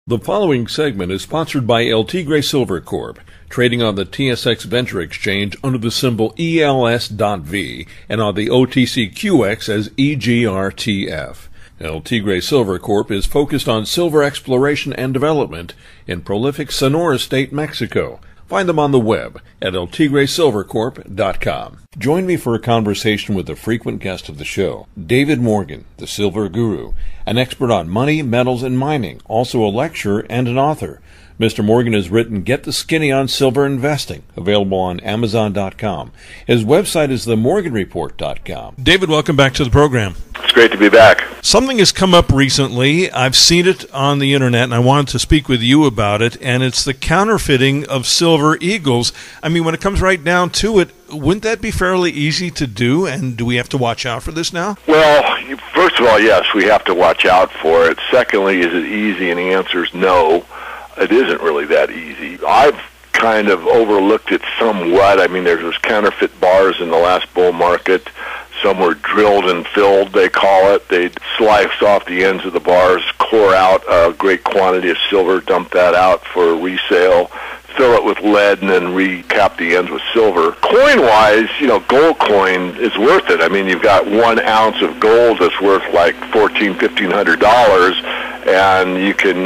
The following segment is sponsored by El Tigre Silver Corp., trading on the TSX Venture Exchange under the symbol ELS.V and on the OTCQX as EGRTF. El Tigre Silver Corp. Is focused on silver exploration and development in prolific Sonora State, Mexico. Find them on the web at eltigresilvercorp.com. Join me for a conversation with a frequent guest of the show, David Morgan, the Silver Guru, an expert on money, metals, and mining, also a lecturer and an author. Mr. Morgan has written Get the Skinny on Silver Investing, available on Amazon.com. His website is themorganreport.com. David, welcome back to the program. It's great to be back. Something has come up recently. I've seen it on the internet, and I wanted to speak with you about it, and it's the counterfeiting of silver eagles. I mean, when it comes right down to it, wouldn't that be fairly easy to do, and do we have to watch out for this now? Well, first of all, yes, we have to watch out for it. Secondly, is it easy? And the answer is no. It isn't really that easy. I've kind of overlooked it somewhat. I mean, there was counterfeit bars in the last bull market. Some were drilled and filled, they call it. They'd slice off the ends of the bars, core out a great quantity of silver, dump that out for resale, fill it with lead, and then recap the ends with silver. Coin-wise, gold coin is worth it. I mean, you've got 1 ounce of gold that's worth like $1,400, and you can,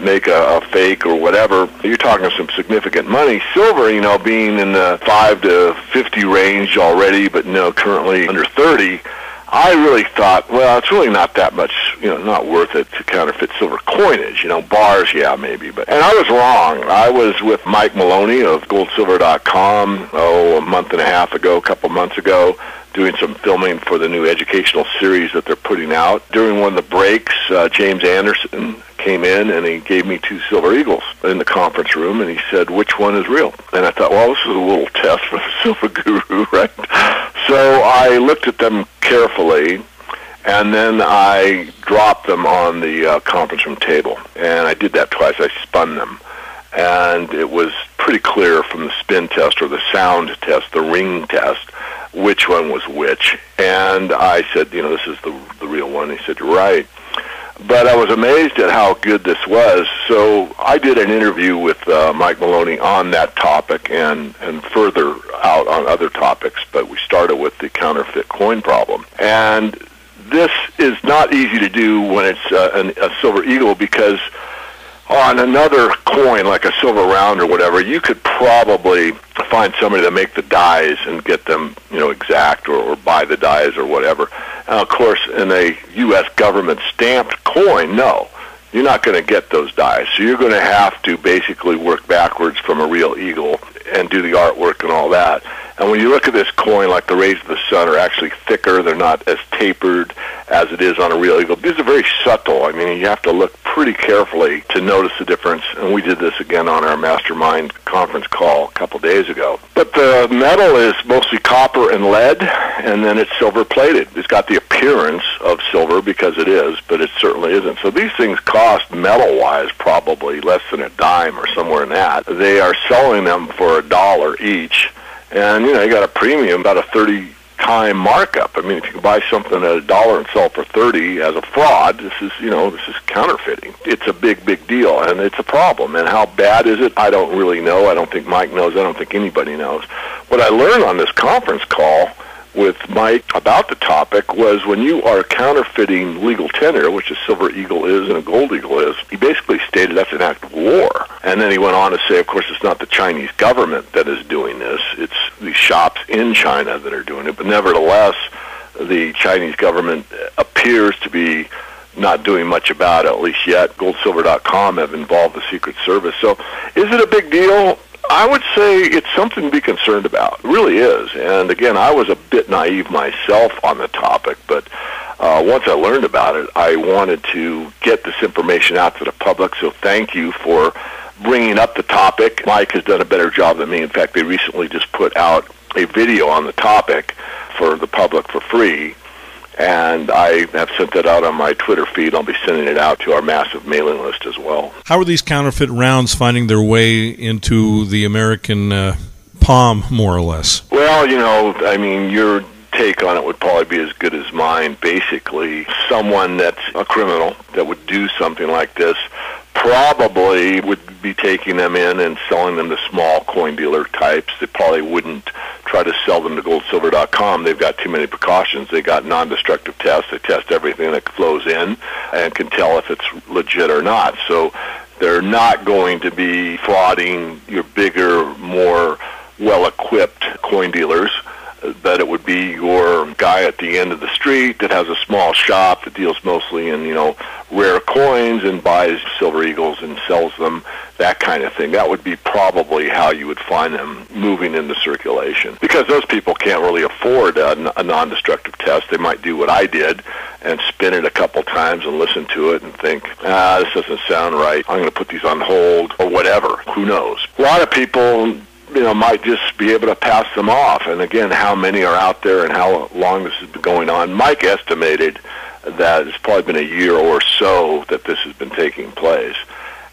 make a fake or whatever. You're talking some significant money. Silver, being in the 5 to 50 range already, but currently under 30, I really thought, well, it's really not that much, not worth it to counterfeit silver coinage. Bars, yeah, maybe. And I was wrong. I was with Mike Maloney of goldsilver.com, a month and a half ago, a couple months ago, doing some filming for the new educational series that they're putting out. During one of the breaks, James Anderson came in and he gave me 2 silver eagles in the conference room, and he said, which one is real? And I thought, well, this is a little test for the silver guru, right? So I looked at them carefully, and then I dropped them on the conference room table. And I did that twice. I spun them. And it was pretty clear from the spin test or the sound test, the ring test, which one was which. And I said, this is the real one. He said, you're right. But I was amazed at how good this was. So I did an interview with Mike Maloney on that topic and further out on other topics. But we started with the counterfeit coin problem. And this is not easy to do when it's a silver eagle, because on another coin, like a silver round or whatever, you could probably find somebody to make the dies and get them, exact, or buy the dies or whatever. And of course, in a U.S. government stamped coin, no, you're not going to get those dies. So you're going to have to basically work backwards from a real eagle and do the artwork and all that. And when you look at this coin, like the rays of the sun are actually thicker. They're not as tapered as it is on a real eagle. These are very subtle. I mean, you have to look pretty carefully to notice the difference. And we did this again on our mastermind conference call a couple days ago. But the metal is mostly copper and lead, and then it's silver-plated. It's got the appearance of silver because it is, but it certainly isn't. So these things cost, metal-wise, probably less than a dime or somewhere in that. They are selling them for $1 each. And, you got a premium, about a 30-time markup. I mean, if you can buy something at $1 and sell it for 30 as a fraud, this is counterfeiting. It's a big, big deal, and it's a problem. And how bad is it? I don't really know. I don't think Mike knows. I don't think anybody knows. What I learned on this conference call with Mike about the topic was when you are counterfeiting legal tender, which a silver eagle is and a gold eagle is, he basically stated that's an act of war. And then he went on to say, of course, it's not the Chinese government that is doing this. It's the shops in China that are doing it. But nevertheless, the Chinese government appears to be not doing much about it, at least yet. Goldsilver.com have involved the Secret Service. So is it a big deal? I would say it's something to be concerned about. It really is. And again, I was a bit naive myself on the topic, but once I learned about it, I wanted to get this information out to the public. So thank you for bringing up the topic. Mike has done a better job than me. In fact, they recently just put out a video on the topic for the public for free. And I have sent that out on my Twitter feed. I'll be sending it out to our massive mailing list as well. How are these counterfeit rounds finding their way into the American palm, more or less? Well, your take on it would probably be as good as mine. Basically, someone that's a criminal that would do something like this probably would be taking them in and selling them to small coin dealer types. They probably wouldn't try to sell them to goldsilver.com. They've got too many precautions. They got non-destructive tests. They test everything that flows in and can tell if it's legit or not. So they're not going to be frauding your bigger, more well-equipped coin dealers. That it would be your guy at the end of the street that has a small shop that deals mostly in, rare coins and buys Silver Eagles and sells them, that kind of thing. That would be probably how you would find them moving into circulation. Because those people can't really afford a non-destructive test. They might do what I did and spin it a couple times and listen to it and think, this doesn't sound right. I'm going to put these on hold or whatever. Who knows? A lot of people might just be able to pass them off. And again, how many are out there and how long this has been going on? Mike estimated that it's probably been a year or so that this has been taking place.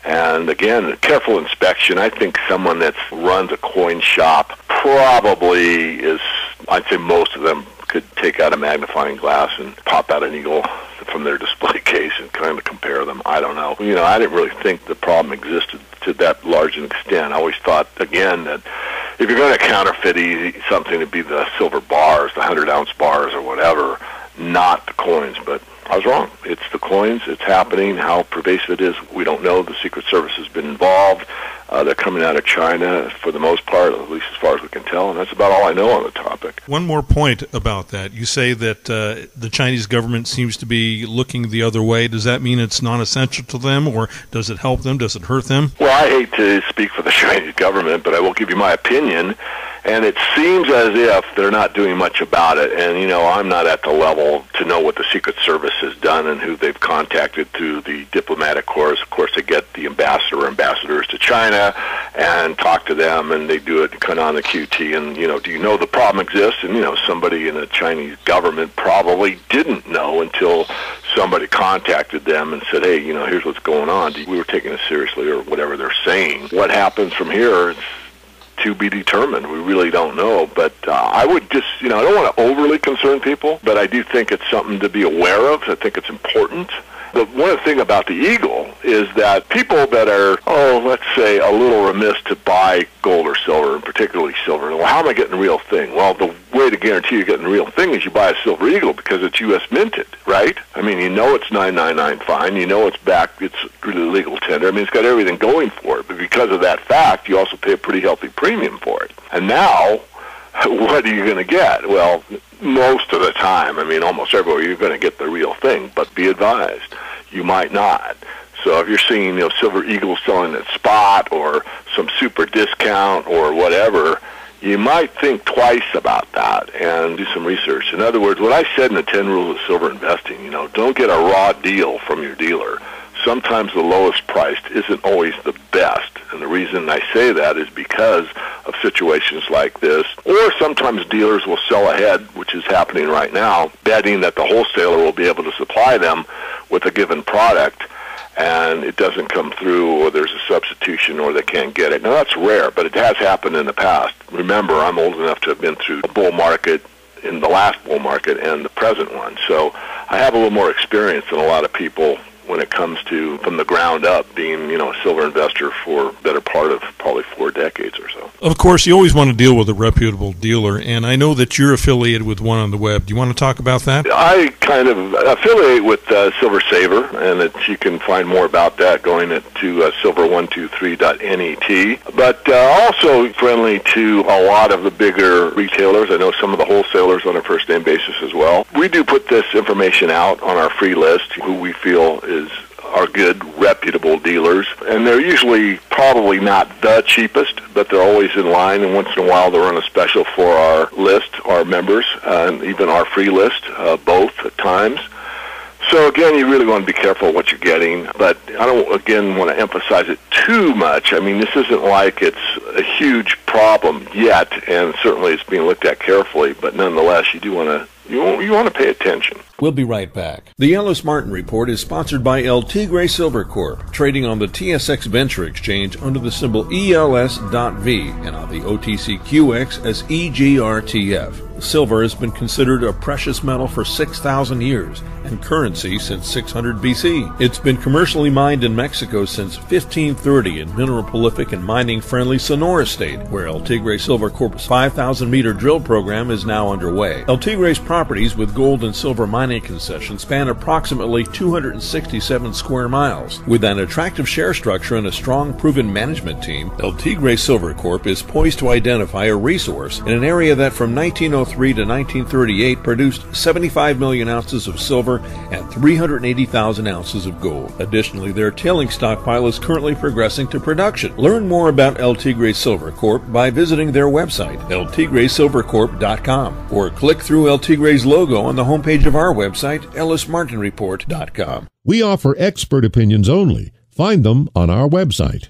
And again, careful inspection. I think someone that runs a coin shop probably is, I'd say most of them could take out a magnifying glass and pop out an eagle from their display case and kind of compare them. I don't know. I didn't really think the problem existed to that large an extent. I always thought, again, that if you're going to counterfeit something, it'd be the silver bars, the 100-ounce bars or whatever, not the coins. But I was wrong. It's the coins. It's happening. How pervasive it is, we don't know. The Secret Service has been involved. They're coming out of China for the most part, at least as far as we can tell, and that's about all I know on the topic. One more point about that. You say that the Chinese government seems to be looking the other way. Does that mean it's non-essential to them, or does it help them? Does it hurt them? Well, I hate to speak for the Chinese government, but I will give you my opinion. And it seems as if they're not doing much about it. And, I'm not at the level to know what the Secret Service has done and who they've contacted through the diplomatic corps. Of course, they get the ambassador or ambassadors to China and talk to them, and they do it kind of on the QT. And, do you know the problem exists? And, somebody in the Chinese government probably didn't know until somebody contacted them and said, hey, here's what's going on. We were taking it seriously, or whatever they're saying. What happens from here, it's to be determined. We really don't know. But I would just, I don't want to overly concern people, but I do think it's something to be aware of. I think it's important. The one thing about the Eagle is that people that are, let's say, a little remiss to buy gold or silver, and particularly silver, well, how am I getting the real thing? Well, the way to guarantee you're getting the real thing is you buy a Silver Eagle because it's U.S. minted, right? I mean, it's 999 fine. It's back, it's really legal tender. I mean, it's got everything going for it. But because of that fact, you also pay a pretty healthy premium for it. And now, what are you going to get? Well, most of the time, almost everywhere, you're going to get the real thing, but be advised, you might not. So if you're seeing, Silver Eagle selling at spot or some super discount or whatever, you might think twice about that and do some research. In other words, what I said in the 10 rules of silver investing, don't get a raw deal from your dealer. Sometimes the lowest priced isn't always the best. And the reason I say that is because of situations like this. Or sometimes dealers will sell ahead, which is happening right now, betting that the wholesaler will be able to supply them with a given product, and it doesn't come through, or there's a substitution, or they can't get it. Now, that's rare, but it has happened in the past. Remember, I'm old enough to have been through the bull market, in the last bull market, and the present one. So I have a little more experience than a lot of people when it comes to, from the ground up, being, a silver investor for a better part of probably 4 decades or so. Of course, you always want to deal with a reputable dealer, and I know that you're affiliated with one on the web. Do you want to talk about that? I kind of affiliate with Silver Saver, and you can find more about that going to silver123.net. But also friendly to a lot of the bigger retailers. I know some of the wholesalers on a first-name basis as well. We do put this information out on our free list, who we feel are good, reputable dealers. And they're usually probably not the cheapest, but they're always in line, and once in a while they'll run a special for our list, our members, and even our free list, both at times. So again, you really want to be careful what you're getting, but I don't, again, want to emphasize it too much. This isn't like it's a huge problem yet, and certainly it's being looked at carefully, but nonetheless, you do want to you want to pay attention. We'll be right back. The Ellis Martin Report is sponsored by El Tigre Silver Corp, trading on the TSX Venture Exchange under the symbol ELS.V and on the OTCQX as EGRTF. Silver has been considered a precious metal for 6,000 years and currency since 600 BC. It's been commercially mined in Mexico since 1530 in mineral-prolific and mining-friendly Sonora State, where El Tigre Silver Corp's 5,000-meter drill program is now underway. El Tigre's properties with gold and silver mining concessions span approximately 267 square miles. With an attractive share structure and a strong, proven management team, El Tigre Silver Corp is poised to identify a resource in an area that from 1903 to 1938 produced 75 million ounces of silver and 380,000 ounces of gold. Additionally, their tailing stockpile is currently progressing to production. Learn more about El Tigre Silver Corp by visiting their website, eltigresilvercorp.com, or click through El Tigre's logo on the homepage of our website, ellismartinreport.com. We offer expert opinions only. Find them on our website,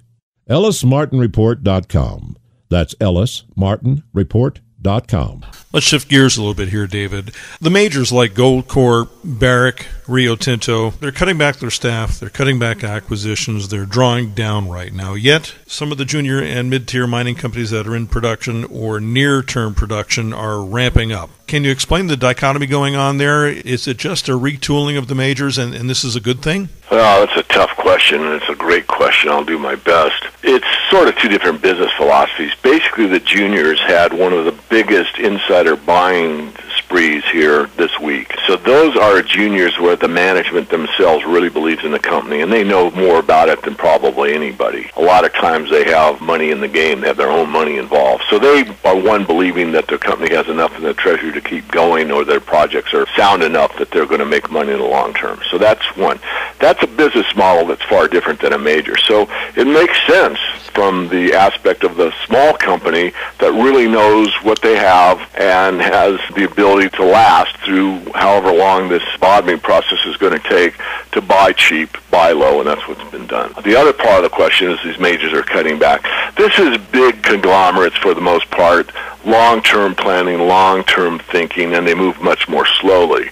ellismartinreport.com. That's ellismartinreport.com. Let's shift gears a little bit here, David. The majors like Goldcorp, Barrick, Rio Tinto, they're cutting back their staff, they're cutting back acquisitions, they're drawing down right now. Yet, some of the junior and mid-tier mining companies that are in production or near-term production are ramping up. Can you explain the dichotomy going on there? Is it just a retooling of the majors and this is a good thing? Well, that's a tough question, and it's a great question. I'll do my best. It's sort of two different business philosophies. Basically, the juniors had one of the biggest insider buying sprees here this week. So those are juniors where the management themselves really believes in the company, and they know more about it than probably anybody. A lot of times they have money in the game. They have their own money involved. So they are, one, believing that their company has enough in the treasury to keep going, or their projects are sound enough that they're going to make money in the long term. So that's one. That's a business model that's far different than a major. So it makes sense from the aspect of the small company that really knows what they have and has the ability to last through however long this bottoming process is going to take, to buy cheap, buy low, and that's what's been done. The other part of the question is these majors are cutting back. This is big conglomerates for the most part, long-term planning, long-term thinking, and they move much more slowly.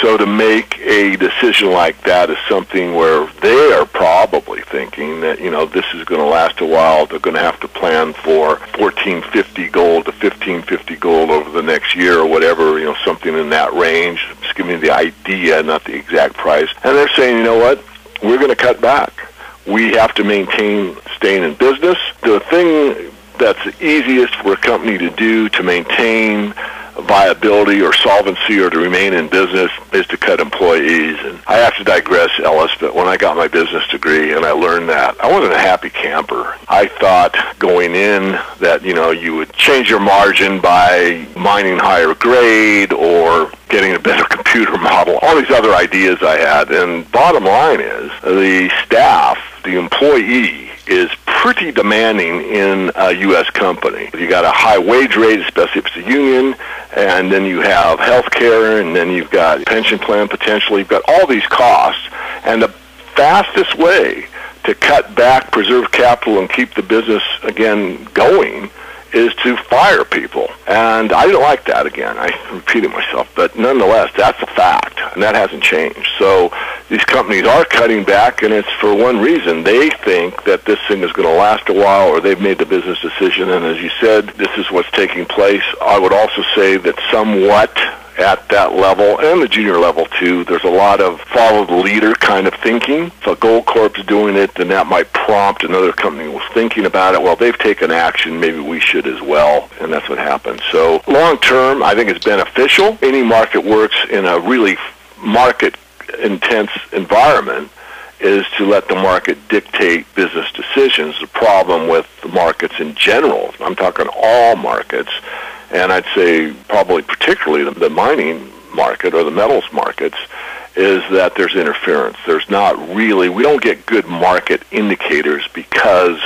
So to make a decision like that is something where they are probably thinking that, this is going to last a while. They're going to have to plan for 1450 gold to 1550 gold over the next year or whatever, something in that range. Just giving you the idea, not the exact price. And they're saying, you know what, we're going to cut back. We have to maintain staying in business. The thing that's the easiest for a company to do to maintain viability or solvency or to remain in business is to cut employees. And I have to digress, Ellis, but when I got my business degree and I learned that, I wasn't a happy camper. I thought going in that, you would change your margin by mining higher grade or getting a better computer model, all these other ideas I had. And bottom line is the staff, the employee, is pretty demanding in a U.S. company. You got a high wage rate, especially if it's a union, and then you have health care, and then you've got pension plan potentially. You've got all these costs, and the fastest way to cut back, preserve capital, and keep the business, again, going is to fire people. And I didn't like that again. I'm repeating myself, but nonetheless, that's a fact, and that hasn't changed. So these companies are cutting back, and it's for one reason. They think that this thing is going to last a while, or they've made the business decision, and as you said, this is what's taking place. I would also say that somewhat at that level, and the junior level too, there's a lot of follow the leader kind of thinking. If a Goldcorp's doing it, then that might prompt another company was thinking about it. Well, they've taken action, maybe we should as well, and that's what happens. So long term, I think it's beneficial. Any market works in a really market-intense environment is to let the market dictate business decisions. The problem with the markets in general, I'm talking all markets, and I'd say probably particularly the mining market or the metals markets, is that there's interference. There's not really, we don't get good market indicators because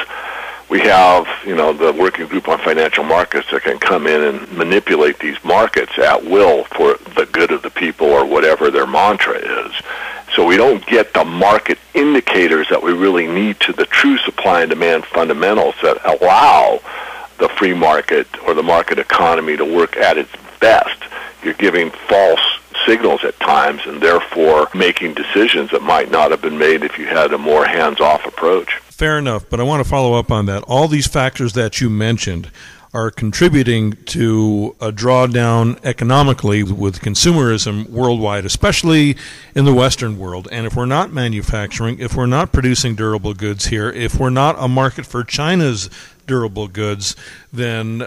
we have, the Working Group on Financial Markets that can come in and manipulate these markets at will for the good of the people or whatever their mantra is. So we don't get the market indicators that we really need to the true supply and demand fundamentals that allow the free market or the market economy to work at its best. You're giving false signals at times and therefore making decisions that might not have been made if you had a more hands-off approach. Fair enough, but I want to follow up on that. All these factors that you mentioned, are contributing to a drawdown economically with consumerism worldwide, especially in the Western world. And if we're not manufacturing, if we're not producing durable goods here, if we're not a market for China's durable goods, then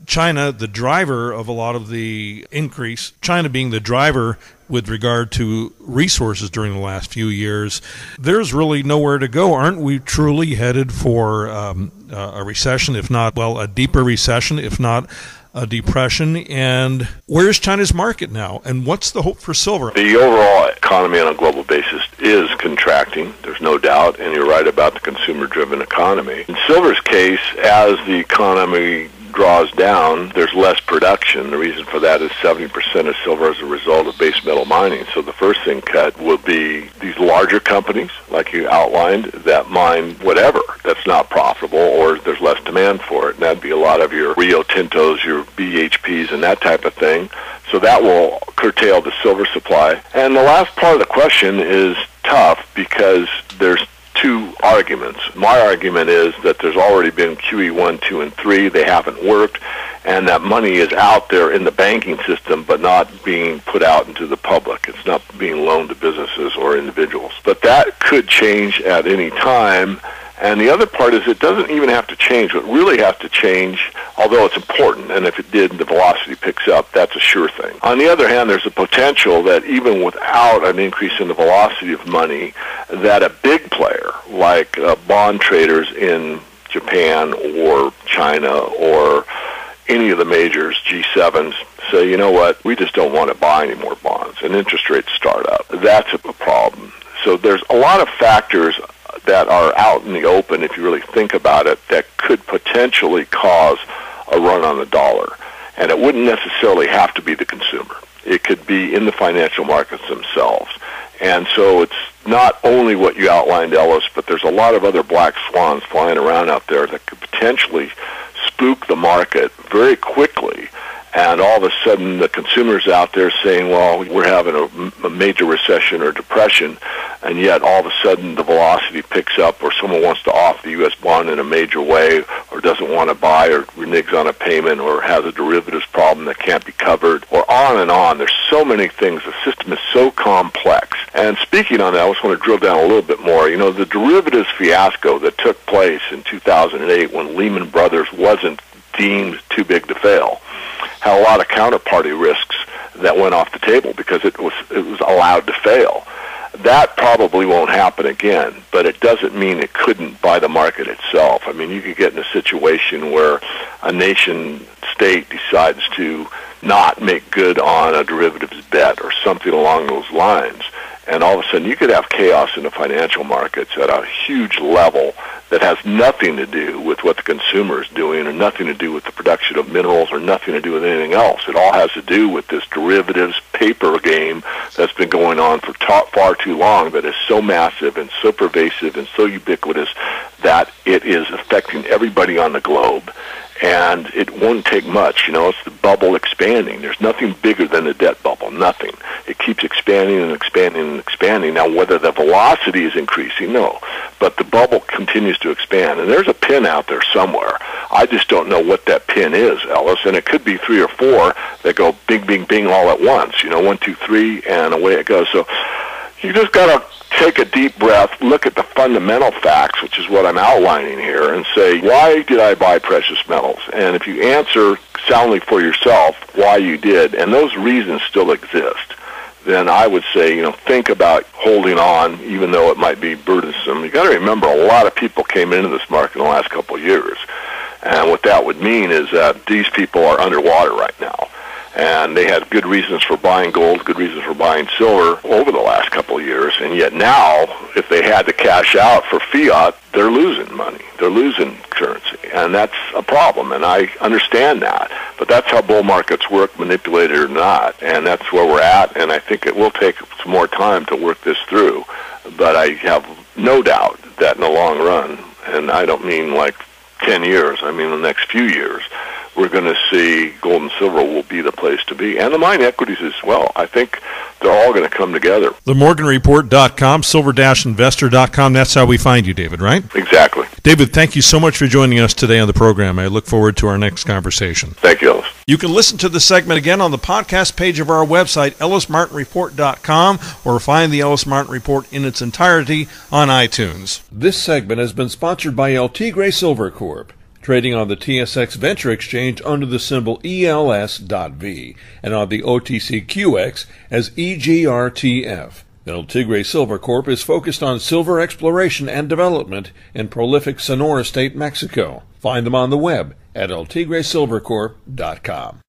China, the driver of a lot of the increase, China being the driver with regard to resources during the last few years, there's really nowhere to go. Aren't we truly headed for a recession, if not, well, a deeper recession, if not a depression? And where's China's market now? And what's the hope for silver? The overall economy on a global basis is contracting, there's no doubt, and you're right about the consumer-driven economy. In silver's case, as the economy draws down, there's less production. The reason for that is 70% of silver is a result of base metal mining. So the first thing cut will be these larger companies, like you outlined, that mine whatever that's not profitable or there's less demand for it. And that'd be a lot of your Rio Tintos, your BHPs, and that type of thing. So that will curtail the silver supply. And the last part of the question is tough because there's two arguments. My argument is that there's already been QE 1, 2, and 3. They haven't worked, and that money is out there in the banking system but not being put out into the public. It's not being loaned to businesses or individuals. But that could change at any time. And the other part is it doesn't even have to change. What really has to change, although it's important, and if it did and the velocity picks up, that's a sure thing. On the other hand, there's a potential that even without an increase in the velocity of money, that a big player like bond traders in Japan or China or any of the majors, G7s, say, you know what, we just don't want to buy any more bonds, and interest rates start up. That's a problem. So there's a lot of factors that are out in the open, if you really think about it, that could potentially cause a run on the dollar. And it wouldn't necessarily have to be the consumer. It could be in the financial markets themselves. And so it's not only what you outlined, Ellis, but there's a lot of other black swans flying around out there that could potentially spook the market very quickly. And all of a sudden, the consumer's out there saying, well, we're having a major recession or depression, and yet all of a sudden the velocity picks up, or someone wants to off the U.S. bond in a major way, or doesn't want to buy, or reneges on a payment, or has a derivatives problem that can't be covered, or on and on. There's so many things. The system is so complex. And speaking on that, I just want to drill down a little bit more. You know, the derivatives fiasco that took place in 2008 when Lehman Brothers wasn't deemed too big to fail had a lot of counterparty risks that went off the table because it was allowed to fail. That probably won't happen again, but it doesn't mean it couldn't by the market itself. I mean, you could get in a situation where a nation state decides to not make good on a derivatives bet or something along those lines, and all of a sudden you could have chaos in the financial markets at a huge level that has nothing to do with what the consumer is doing, or nothing to do with the production of minerals, or nothing to do with anything else. It all has to do with this derivatives paper game that's been going on for far too long, that is so massive and so pervasive and so ubiquitous that it is affecting everybody on the globe. And it won't take much. You know, it's the bubble expanding. There's nothing bigger than the debt bubble, nothing. It keeps expanding and expanding and expanding. Now, whether the velocity is increasing, no. But the bubble continues to expand. And there's a pin out there somewhere. I just don't know what that pin is, Ellis. And it could be 3 or 4 that go bing, bing, bing all at once. You know, 1, 2, 3, and away it goes. So you just got to take a deep breath, look at the fundamental facts, which is what I'm outlining here, and say, why did I buy precious metals? And if you answer soundly for yourself why you did, and those reasons still exist, then I would say, you know, think about holding on, even though it might be burdensome. You got to remember, a lot of people came into this market in the last couple of years, and what that would mean is that these people are underwater right now. And they had good reasons for buying gold, good reasons for buying silver over the last couple of years. And yet now, if they had to cash out for fiat, they're losing money. They're losing currency. And that's a problem. And I understand that. But that's how bull markets work, manipulated or not. And that's where we're at. And I think it will take some more time to work this through. But I have no doubt that in the long run, and I don't mean like 10 years, I mean the next few years, we're going to see gold and silver will be the place to be, and the mine equities as well. I think they're all going to come together. TheMorganReport.com, silver-investor.com. That's how we find you, David, right? Exactly. David, thank you so much for joining us today on the program. I look forward to our next conversation. Thank you, Ellis. You can listen to this segment again on the podcast page of our website, ellismartinreport.com, or find the Ellis Martin Report in its entirety on iTunes. This segment has been sponsored by LT Gray Silver Corp., trading on the TSX Venture Exchange under the symbol ELS.V and on the OTCQX as EGRTF. El Tigre Silver Corp is focused on silver exploration and development in prolific Sonora State, Mexico. Find them on the web at eltigresilvercorp.com.